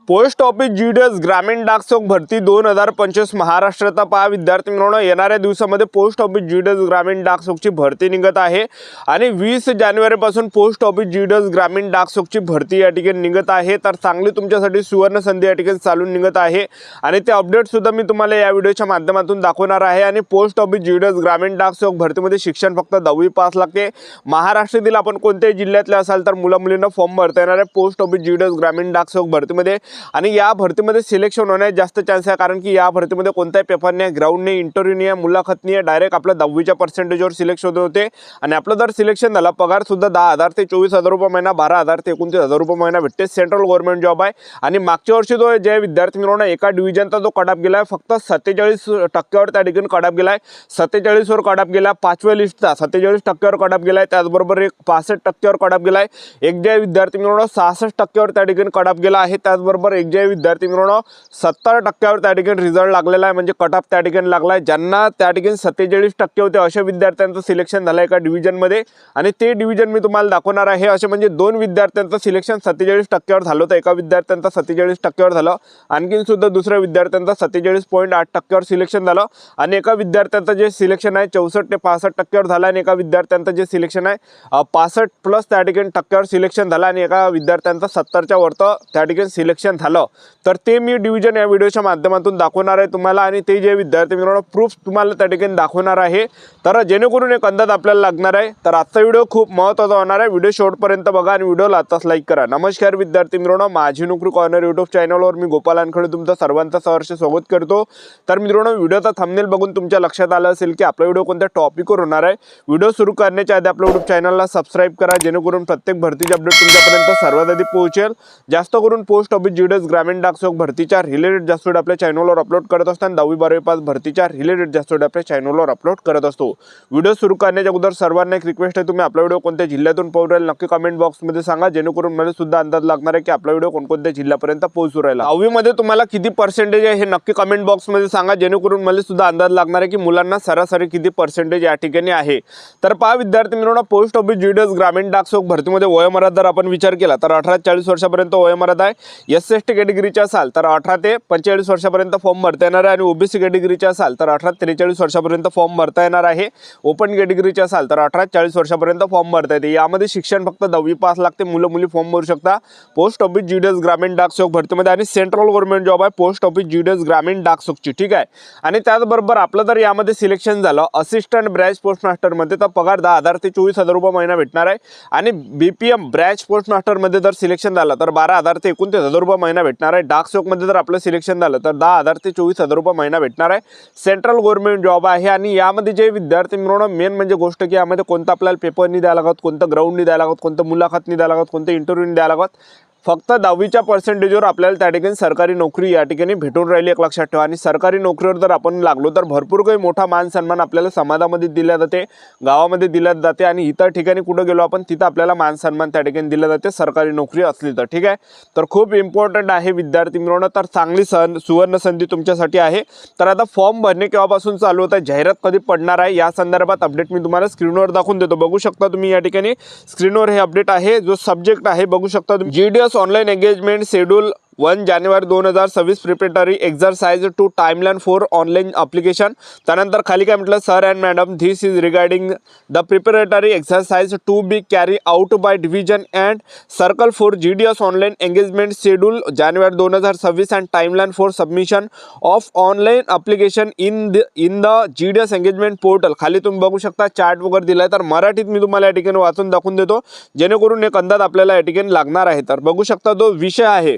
Post office GDS ग्रामीण डाक सेवक भरती 2025 महाराष्ट्रात पहा विद्यार्थी मित्रांनो, येणाऱ्या दिवसामध्ये पोस्ट ऑफिस जीडीएस ग्रामीण डाक सेवकची भरती निघत आहे आणि 20 जानेवारीपासून पोस्ट ऑफिस जीडीएस ग्रामीण डाक सेवकची भरती या ठिकाणी निघत आहे। तर चांगली तुमच्यासाठी सुवर्ण संधी या ठिकाणी चालून निघत आहे आणि ते अपडेट सुद्धा मी तुम्हाला या व्हिडिओच्या माध्यमातून दाखवणार आहे। आणि पोस्ट ऑफिस जीडीएस ग्रामीण डाक सेवक भरतीमध्ये शिक्षण फक्त 10वी पास लागते। महाराष्ट्रातील आपण कोणत्याही जिल्ह्यातले असाल तर मुला-मुलींना फॉर्म भरता येणार आहे पोस्ट ऑफिस जीडीएस ग्रामीण डाक सेवक भरतीमध्ये। आणि या भरतीमध्ये सिलेक्शन होण्यास जास्त चान्स आहे, कारण की या भरतीमध्ये कोणताही पेपर नाही, ग्राउंड नाही, इंटरव्ह्यू नाही, मुलाखत नाही, डायरेक्ट आपल्या 10वीच्या पर्सेंटेजवर सिलेक्शन होते। आणि आपलं जर सिलेक्शन झालं पगार सुद्धा 10,000 ते 24,000 रुपये महिना, 12,000 ते 29,000 रुपये महिना भेटते। सेंट्रल गव्हर्नमेंट जॉब आहे। आणि मागच्या वर्षी जो जे विद्यार्थी मिळवणं एका डिव्हिजनचा जो कट ऑफ गेला फक्त 47% त्या ठिकाणी कट ऑफ गेलाय, 47 वर कट ऑफ गेला। 5व्या लिस्टचा 47% कट ऑफ गेलाय, त्याचबरोबर एक 65% कट ऑफ गेलाय। एक जे विद्यार्थी मिळवणं 66% त्या ठिकाणी कट ऑफ गेला आहे। त्याचबरोबर एक जे विद्यार्थी मिळवणं 70% त्या ठिकाणी रिझल्ट लागलेला आहे, म्हणजे कट ऑफ त्या ठिकाणी लागलाय। ज्यांना त्या ठिकाणी 47% होते अशा विद्यार्थ्यांचं सिलेक्शन झालं एका डिव्हिजनमध्ये आणि ते डिव्हिजन मी तुम्हाला दाखवणार आहे। असे म्हणजे दोन विद्यार्थ्यांचं सिलेक्शन 47% झालं होतं, एका विद्यार्थ्यांचं 47% झालं, आणखीन सुद्धा दुसऱ्या विद्यार्थ्यांचं 47.8% सिलेक्शन झालं आणि एका विद्यार्थ्यांचं जे सिलेक्शन आहे 64 ते 65% झालं आणि एका विद्यार्थ्यांचं जे सिलेक्शन आहे 65+ त्या ठिकाणी टक्क्यावर सिलेक्शन झालं आणि एका विद्यार्थ्यांचं 70च्या वरतं त्या ठिकाणी सिलेक्शन झालं। तर ते मी डिव्हिजन या व्हिडिओच्या माध्यमातून दाखवणार आहे तुम्हाला आणि ते जे विद्यार्थी मित्रांनो प्रूफ तुम्हाला त्या ठिकाणी दाखवणार आहे, तर जेणेकरून एक अंदाज आपल्याला लागणार आहे। तर आजचा व्हिडिओ खूप महत्त्वाचा होणार आहे, व्हिडिओ शेवटपर्यंत बघा आणि व्हिडिओला आताच लाईक करा। नमस्कार विद्यार्थी मित्रांनो, माझी नोकरी कॉर्नर यूट्यूब चॅनलवर मी गोपाल वानखेडे तुमचं सर्वांचं सहर्ष स्वागत करतो। तर मित्रांनो, व्हिडिओचा थंबनेल बघून तुमच्या लक्षात आलं असेल की आपला व्हिडिओ कोणत्या टॉपिकवर होणार आहे। व्हिडिओ सुरू करण्याच्या आधी आपल्या यूट्यूब चॅनलला सबस्क्राईब करा, जेणेकरून प्रत्येक भरतीचे अपडेट तुमच्यापर्यंत सर्वात आधी पोहोचेल। जास्त करून पोस्ट ऑफिस जीडीएस ग्रामीण डाक सेवक भरतीच्या रिलेटेड जास्त व्हिडिओ आपल्या चॅनलवर अपलोड करत असताना 10वी 12वी पास भरतीच्या रिलेटेड जास्त व्हिडिओ आपल्या चॅनलवर अपलोड करत असतो। व्हिडिओ सुरू करण्याच्या अगोदर सर्वांना एक रिक्वेस्ट आहे, तुम्ही आपला व्हिडिओ कोणत्या जिल्ह्यातून पाहू राहिले नक्की कमेंट बॉक्समध्ये सांगा, जेणेकरून मला सुद्धा अंदाज लागणार आहे की आपला व्हिडिओ कोणकोणत्या जिल्ह्यापर्यंत पोहोचू राहिला। 10वी मध्ये तुम्हाला किती पर्सेंटेज आहे हे नक्की कमेंट बॉक्समध्ये सांगा, जेणेकरून मला सुद्धा अंदाज लागणार आहे की मुलांना सरासरी किती पर्सेंटेज या ठिकाणी आहे। तर पहा विद्यार्थी मित्रांनो, पोस्ट ऑफिस जीडीएस ग्रामीण डाक सेवक भरतीमध्ये वयोमर्यादा जर आपण विचार केला तर 18 ते 40 वर्षापर्यंत वयोमर्यादा आहे। एससी/एसटी कॅटेगरीचे असाल तर 18 ते 45 वर्षापर्यंत फॉर्म भरता येणार आहे आणि ओबीसी कॅटेगरीचे असाल तर 18 ते 43 वर्षापर्यंत फॉर्म भरता येणार आहे। ओपन कॅटेगरीचे असाल तर 18 ते 40 वर्षापर्यंत फॉर्म भरता येते। यामध्ये शिक्षण फक्त 10वी पास लागते, मुलं मुली फॉर्म भरू शकता पोस्ट ऑफिस जीडीएस ग्रामीण डाक सेवक भरतीमध्ये आणि सेंट्रल गव्हर्नमेंट जॉब आहे पोस्ट ऑफिस जीडीएस ग्रामीण डाक सेवकची, ठीक आहे। आणि त्याचबरोबर आपलं जर यामध्ये सिलेक्शन झालं असिस्टंट ब्रँच पोस्ट मास्टर मध्ये तर पगार 10,000 ते 24,000 रुपये महिना भेटणार आहे आणि बीपीएम ब्रँच पोस्ट मास्टर मध्ये जर सिलेक्शन झालं तर 12,000 ते 29,000 रुपये महिना भेटणार आहे। डाक सेवक मध्ये जर आपलं सिलेक्शन झालं तर 10,000 ते 24,000 रुपये महिना भेटणार आहे। सेंट्रल गव्हर्नमेंट जॉब आहे आणि यामध्ये जे विद्यार्थी मिळवणं मेन म्हणजे गोष्ट की यामध्ये कोणता आपल्याला पेपर नाही द्यायला लागत, कोणतं ग्राउंड नाही द्यायला लागत, कोणतं मुलाखत नाही द्यायला लागत, कोणतं इंटरव्ह्यू नाही द्यायला लागत, फक्त 10वीच्या पर्सेंटेजवर आपल्याला त्या ठिकाणी सरकारी नोकरी या ठिकाणी भेटून राहिली, एक लक्षात ठेवा। आणि सरकारी नोकरीवर जर आपण लागलो तर भरपूर काही मोठा मान सन्मान आपल्याला समाजामध्ये दिला जाते, गावामध्ये दिला जाते आणि इतर ठिकाणी कुठं गेलो आपण तिथं आपल्याला मान सन्मान त्या ठिकाणी दिला जाते सरकारी नोकरी असली तर, ठीक आहे। तर खूप इम्पॉर्टंट आहे विद्यार्थी मिळवणं, तर चांगली सुवर्ण संधी तुमच्यासाठी आहे। तर आता फॉर्म भरणे केव्हापासून चालू होत आहे, जाहिरात कधी पडणार आहे या संदर्भात अपडेट मी तुम्हाला स्क्रीनवर दाखवून देतो। बघू शकता तुम्ही या ठिकाणी स्क्रीनवर हे अपडेट आहे, जो सब्जेक्ट आहे बघू शकता तुम्ही, जीडीएस ऑनलाइन एंगेजमेंट शेड्यूल 1 जानेवारी 2026 preparatory exercise to timeline for online application. त्यानंतर खाली काय म्हटलं, sir and madam this is regarding the preparatory exercise to be carry out by division and circle for GDS online engagement schedule जानेवारी 2026 and timeline for submission of online application in the GDS engagement portal. खाली तुम्ही बघू शकता chart वगैरे दिलाय, तर मराठीत मी तुम्हाला या ठिकाणी वाचून दाखवून देतो, जेणेकरून एक अंदाज आपल्याला या ठिकाणी लागणार आहे। तर बघू शकता जो विषय आहे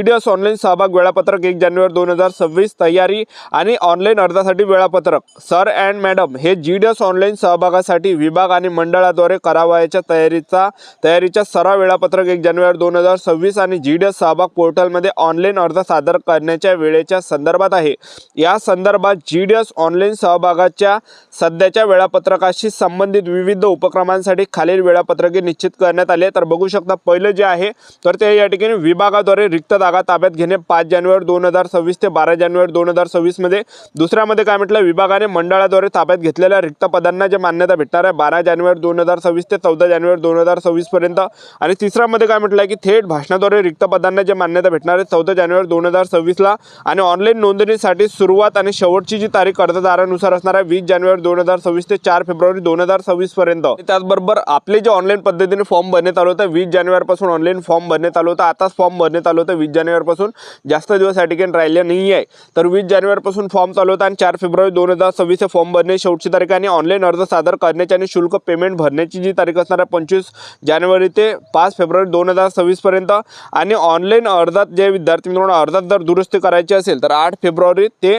जीडीएस ऑनलाइन सहभाग वेळापत्रक 1 जानेवारी 2026 तयारी आणि ऑनलाइन अर्जासाठी वेळापत्रक। सर अँड मॅडम हे जीडीएस ऑनलाइन सहभागासाठी विभाग आणि मंडळाद्वारे करावयाच्या तयारीच्या सराव वेळापत्रक 1 जानेवारी 2026 आणि जीडीएस सहभाग पोर्टलमध्ये ऑनलाइन अर्ज सादर करण्याच्या वेळेच्या संदर्भात आहे। या संदर्भात जीडीएस ऑनलाइन सहभागाच्या सध्याच्या वेळापत्रकाशी संबंधित विविध उपक्रमांसाठी खालील वेळापत्रके निश्चित करण्यात आले। तर बघू शकता पहिलं जे आहे तर ते या ठिकाणी विभागाद्वारे रिक्त जागा ताब्यात घेणे 5 जानेवारी 2026 ते 12 जानेवारी 2026 मध्ये। दुसऱ्यामध्ये काय म्हटलं, विभागाने मंडळाद्वारे ताब्यात घेतलेल्या रिक्त पदांना जे मान्यता भेटणार आहे 12 जानेवारी 2026 ते 14 जानेवारी 2026 पर्यंत। आणि तिसऱ्यामध्ये काय म्हटलं आहे की थेट भाषणाद्वारे रिक्त पदांना जे मान्यता भेटणार आहे 14 जानेवारी 2026 ला। आणि ऑनलाईन नोंदणीसाठी सुरुवात आणि शेवटची जी तारीख अर्जदारानुसार असणार आहे 20 जानेवारी 2026 ते 4 फेब्रुवारी 2026 पर्यंत। त्याचबरोबर आपले जे ऑनलाईन पद्धतीने फॉर्म भरण्यात आलं होतं 20 जानेवारी पासून ऑनलाईन फॉर्म भरण्यात आलं होतं। आताच फॉर्म भरण्यात आलं होतं 20 जानेवारी पासून, जास्त दिवस या ठिकाणी राहिले नाही आहे। तर 20 जानेवारी पासून फॉर्म चालू होता आणि 4 फेब्रुवारी 2026 चे फॉर्म भरणे शेवटची तारीख आणि ऑनलाईन अर्ज सादर करण्याची आणि शुल्क पेमेंट भरण्याची जी तारीख असणार आहे 25 जानेवारी ते 5 फेब्रुवारी 2026 पर्यंत। आणि ऑनलाईन अर्जात जे विद्यार्थी मित्रांनो अर्जात जर दुरुस्ती करायची असेल तर 8 फेब्रुवारी ते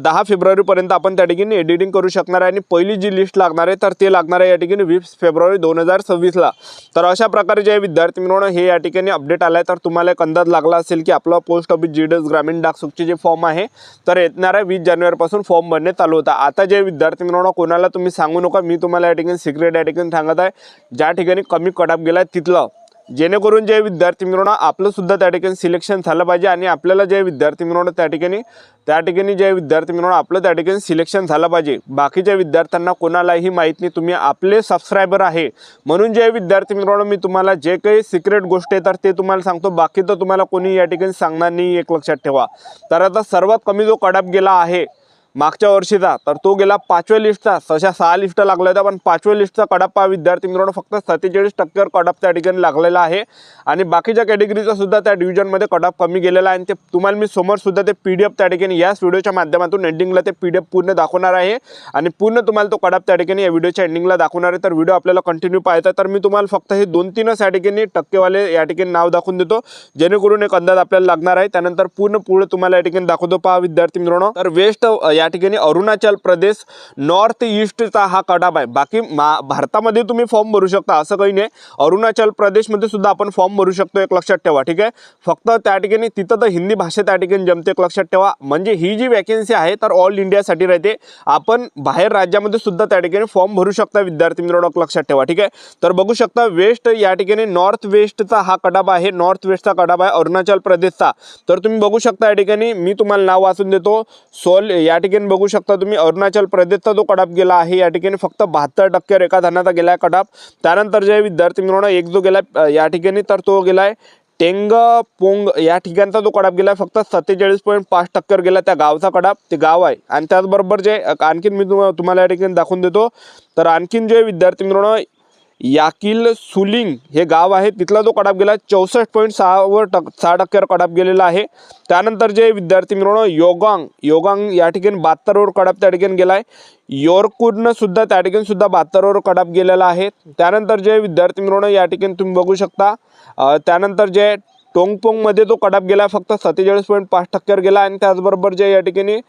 10 फेब्रुवारी पर्यंत आपण त्या ठिकाणी एडिटिंग करू शकणार आहे। आणि पहिली जी लिस्ट लागणार आहे तर ते लागणार आहे या ठिकाणी 20 फेब्रुवारी 2026 ला। तर अशा प्रकारे जे विद्यार्थी मित्रांनो हे या ठिकाणी अपडेट आलाय। तर तुम्हाला एक अंदाज लागला असेल की आपला पोस्ट ऑफिस जीडीएस ग्रामीण डाक सुखचे जे फॉर्म आहे तर येणाऱ्या 20 जानेवारी पासून फॉर्म भरणे चालू होता। आता जे विद्यार्थी मित्रांनो कोणाला तुम्ही सांगू नका, मी तुम्हाला या ठिकाणी सिक्रेट या ठिकाणी सांगत आहे, ज्या ठिकाणी कमी कट गेला तिथलं, जेणेकरून जे विद्यार्थी मित्रांनो आपलं सुद्धा त्या ठिकाणी सिलेक्शन झालं पाहिजे। आणि आपल्याला जे विद्यार्थी मित्रांनो त्या ठिकाणी जे विद्यार्थी मित्रांनो आपलं त्या ठिकाणी सिलेक्शन झालं पाहिजे। बाकीच्या विद्यार्थ्यांना कोणालाही माहीत नाही, तुम्ही आपले सबस्क्रायबर आहे म्हणून जे विद्यार्थी मित्रांनो मी तुम्हाला जे काही सिक्रेट गोष्ट आहे तर ते तुम्हाला सांगतो, बाकी तर तुम्हाला कोणी या ठिकाणी सांगणार नाही, एक लक्षात ठेवा। तर आता सर्वात कमी जो कट गेला आहे मागच्या वर्षीचा तर तो गेला 5व्या लिस्टचा। तशा 6 लिस्ट लागल्या होत्या पण 5व्या लिस्टचा कटअप विद्यार्थी मित्रांनो फक्त 47% कटअप त्या ठिकाणी लागलेला आहे। आणि बाकीच्या कॅटेगरीचा सुद्धा त्या डिव्हिजनमध्ये कटअप कमी गेलेला आहे। आणि ते तुम्हाला मी समोर सुद्धा ते PDF त्या ठिकाणी याच व्हिडिओच्या माध्यमातून एंडिंगला ते PDF पूर्ण दाखवणार आहे आणि पूर्ण तुम्हाला तो कटअप त्या ठिकाणी या व्हिडिओच्या एंडिंगला दाखवणार आहे। तर व्हिडिओ आपल्याला कंटिन्यू पाहायचा तर मी तुम्हाला फक्त हे 2-3 या ठिकाणी टक्केवाले या ठिकाणी नाव दाखवून देतो, जेणेकरून एक अंदाज आपल्याला लागणार आहे। त्यानंतर पूर्ण पुढे तुम्हाला या ठिकाणी दाखवतो पहा विद्यार्थी मित्रांनो। तर वेस्ट या ठिकाणी अरुणाचल प्रदेश नॉर्थ ईस्टचा हा कटअप आहे। बाकी भारतामध्ये तुम्ही फॉर्म भरू शकता असं काही नाही, अरुणाचल प्रदेशमध्ये सुद्धा आपण फॉर्म भरू शकतो, एक लक्षात ठेवा, ठीक आहे। फक्त त्या ठिकाणी तिथं तर हिंदी भाषेत त्या ठिकाणी जमते, एक लक्षात ठेवा। म्हणजे ही जी वॅकन्सी आहे तर ऑल इंडियासाठी राहते, आपण बाहेर राज्यामध्ये सुद्धा त्या ठिकाणी फॉर्म भरू शकता विद्यार्थी मित्रांनो, लक्षात ठेवा, ठीक आहे। तर बघू शकता वेस्ट या ठिकाणी नॉर्थ वेस्टचा हा कटअप आहे, नॉर्थ वेस्टचा कटअप आहे अरुणाचल प्रदेशचा। तर तुम्ही बघू शकता या ठिकाणी मी तुम्हाला नाव वाचून देतो, सोल या ठिकाणी बघू शकता तुम्ही अरुणाचल प्रदेशचा जो कटअप गेला आहे या ठिकाणी फक्त 72% एका धनाचा गेला आहे कटअप। त्यानंतर जे विद्यार्थी मित्रांनो एक जो गेला या ठिकाणी तर तो गेलाय टेंगपोंग या ठिकाणचा जो कटअप गेला फक्त 47.5% गेला, त्या गावचा कटअप ते गाव आहे। आणि त्याचबरोबर जे आणखीन मी तुम्हाला या ठिकाणी दाखवून देतो, तर आणखीन जे विद्यार्थी मित्रांनो याकिल सुलिंग हे गाव आहे तिथला जो कटअप गेला 64.6% कटअप गेलेला आहे। त्यानंतर जे विद्यार्थी मित्रांनो योगांग या ठिकाणी 72 कटअप त्या ठिकाणी गेलाय। योरकुडनं सुद्धा त्या ठिकाणी सुद्धा 72 कटअप गेलेला आहे। त्यानंतर जे विद्यार्थी मित्रांनो या ठिकाणी तुम्ही बघू शकता, त्यानंतर जे टोंगपोंगमध्ये जो कटअप गेला फक्त 47.5% गेला। आणि त्याचबरोबर जे या ठिकाणी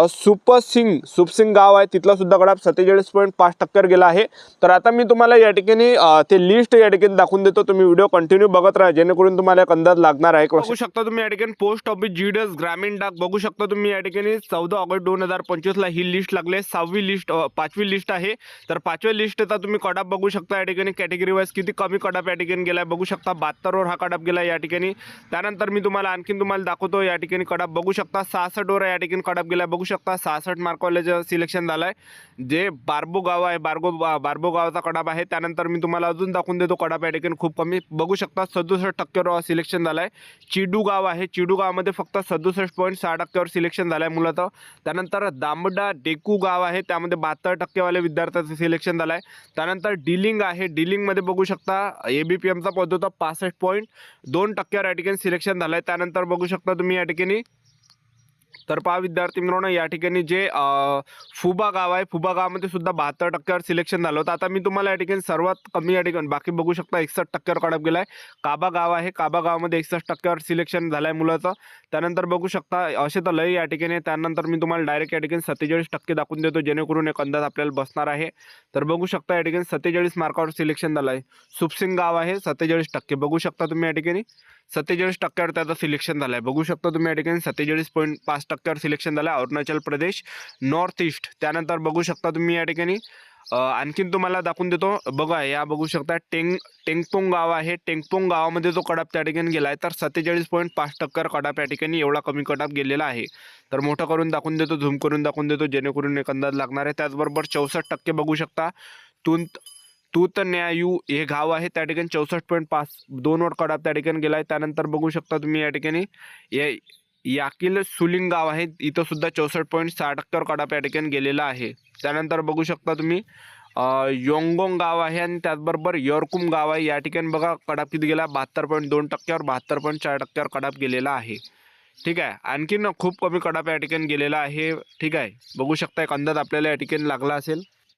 सुपसिंग गाव आहे तिथला सुद्धा कटअप 47.5% गेला आहे। तर आता मी तुम्हाला या ठिकाणी ते लिस्ट या ठिकाणी दाखवून देतो, तुम्ही व्हिडिओ कंटिन्यू बघत राहा, जेणेकरून तुम्हाला एक अंदाज लागणार आहे। बघू शकता तुम्ही या ठिकाणी पोस्ट ऑफिस जीडीएस ग्रामीण डाक बघू शकता तुम्ही या ठिकाणी 14 ऑगस्ट 2025 ला ही लिस्ट लागले, 5वी लिस्ट आहे। तर 5व्या लिस्टचा तुम्ही कटअप बघू शकता या ठिकाणी कॅटेगरी वाईज किती कमी कटअप या ठिकाणी गेलाय, बघू शकता 72 वर हा कटअप गेला या ठिकाणी। त्यानंतर मी तुम्हाला आणखीन तुम्हाला दाखवतो या ठिकाणी कटअप बघू शकता 66 वर या ठिकाणी कटअप गेला, बघू शकता 66 मार्कवाले सिलेक्शन झालाय, जे बारबो गाव आहे बारबो गावाचा कटअप आहे। त्यानंतर मी तुम्हाला अजून दाखवून देतो कटअप या ठिकाणी खूप कमी बघू शकता 67% सिलेक्शन झालाय। चिडू गाव आहे, चिडू गावामध्ये फक्त 67.6% सिलेक्शन झालाय मुलाचं। त्यानंतर दामडा डेकू गाव आहे त्यामध्ये 72% वाले विद्यार्थ्यांचं सिलेक्शन झालाय। त्यानंतर डिलिंग आहे, डिलिंगमध्ये बघू शकता ABPMचा पद होता 65.2% या ठिकाणी सिलेक्शन झालाय। त्यानंतर बघू शकता तुम्ही या ठिकाणी तर पहा विद्यार्थी मित्रांनो या ठिकाणी जे फुबा गाव आहे, फुबा गावामध्ये सुद्धा 72% सिलेक्शन झालं होतं। आता मी तुम्हाला या ठिकाणी सर्वात कमी या ठिकाणी बाकी बघू शकता 61% कटअप गेलाय। काबा गाव आहे, काबा गावामध्ये 61% सिलेक्शन झालंय मुलाचं। त्यानंतर बघू शकता असे तर लय या ठिकाणी। त्यानंतर मी तुम्हाला डायरेक्ट या ठिकाणी 47% दाखवून देतो, जेणेकरून एक अंदाज आपल्याला बसणार आहे। तर बघू शकता या ठिकाणी 47 मार्कावर सिलेक्शन झालंय। सुपसिंग गाव आहे 47%, बघू शकता तुम्ही या ठिकाणी 47% त्याचं सिलेक्शन झालंय, बघू शकता तुम्ही या ठिकाणी 47.5% सिलेक्शन झालंय अरुणाचल प्रदेश नॉर्थ ईस्ट। त्यानंतर बघू शकता तुम्ही या ठिकाणी आणखीन तुम्हाला दाखवून देतो बघा, या बघू शकता टेंगपोंग गाव आहे. टेंगपोंग गावामध्ये जो कडाप त्या ठिकाणी गेला आहे तर 47.5% कडाप या ठिकाणी एवढा कमी कडाप गेलेला आहे. तर मोठं करून दाखवून देतो, झूम करून दाखवून देतो जेणेकरून एक अंदाज लागणार आहे. त्याचबरोबर 64% बघू शकता तूतन्यायू हे गाव आहे, त्या ठिकाणी 64.5 2 कडाप त्या ठिकाणी गेला आहे. त्यानंतर बघू शकता तुम्ही या ठिकाणी याकिल सुलिंग गाव आहे, इथं सुद्धा 64.6% कडाप या ठिकाणी गेलेला आहे. त्यानंतर बघू शकता तुम्ही योंगोंग गाव आहे आणि त्याचबरोबर योरकुम गाव आहे. या ठिकाणी बघा कडाप किती गेला, 72.2%वर 72.4%वर कडाप गेलेला आहे. ठीक आहे. आणखीन खूप कमी कडाप या ठिकाणी गेलेला आहे. ठीक आहे, बघू शकता एक अंदाज आपल्याला या ठिकाणी लागला असेल.